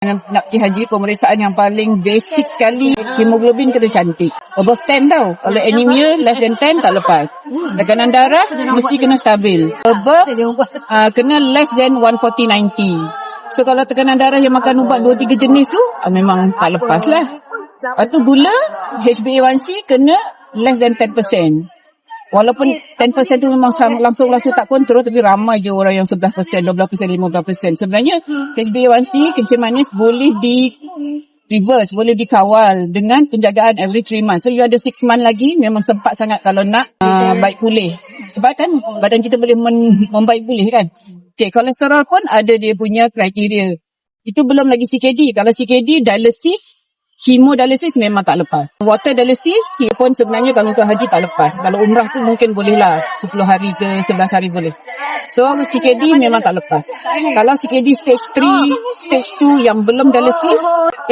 Nak pergi haji, pemeriksaan yang paling basic sekali, hemoglobin kena cantik. Above 10 tau. Kalau anemia less than 10 tak lepas. Tekanan darah mesti kena stabil. Above kena less than 140/90. So kalau tekanan darah yang makan ubat 2-3 jenis tu memang tak lepas lah. Lepas tu gula, HbA1c kena less than 10%. Walaupun 10% tu memang langsung tak kontrol, tapi ramai je orang yang 11%, 12%, 15%. Sebenarnya HbA1c, kencing manis boleh di reverse, boleh dikawal dengan penjagaan every 3 months. So you ada 6 months lagi, memang sempat sangat kalau nak baik pulih. Sebab kan badan kita boleh membaik pulih kan. Okay, kolesterol pun ada dia punya kriteria. Itu belum lagi CKD. Kalau CKD, dialysis, hemodialysis memang tak lepas. Water dialysis, ia pun sebenarnya kalau untuk haji tak lepas. Kalau umrah tu mungkin boleh lah 10 hari ke 11 hari boleh. So CKD memang tak lepas. Kalau CKD stage 3, stage 2 yang belum dialysis,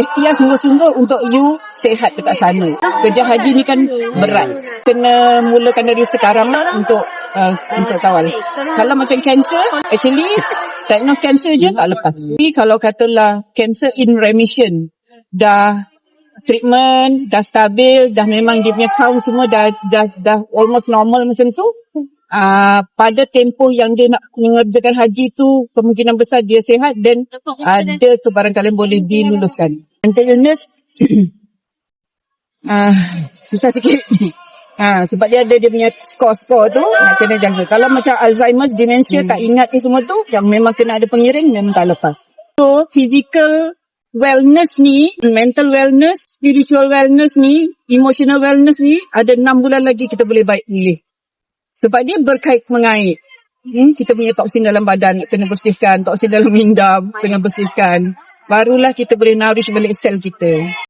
ikhtiar sungguh-sungguh untuk you sihat dekat sana. Kerja haji ni kan berat. Kena mulakan dari sekarang lah untuk kawal. Kalau macam cancer, actually diagnose cancer je tak lepas. Tapi kalau katalah cancer in remission, dah treatment, dah stabil, dah memang dia punya count semua dah almost normal macam tu. Pada tempoh yang dia nak mengerjakan haji tu, kemungkinan besar dia sihat dan ada tu barangkali boleh diluluskan. Mental illness susah sikit. Sebab dia ada dia punya skor tu nak kena jaga. Kalau macam Alzheimer's, dementia, tak ingat ni semua tu, yang memang kena ada pengiring, memang tak lepas. So physical wellness ni, mental wellness, spiritual wellness ni, emotional wellness ni, ada 6 bulan lagi kita boleh baik pulih. Sebab dia berkait mengait. Kita punya toksin dalam badan kena bersihkan, toksin dalam minda kena bersihkan. Barulah kita boleh nourish balik sel kita.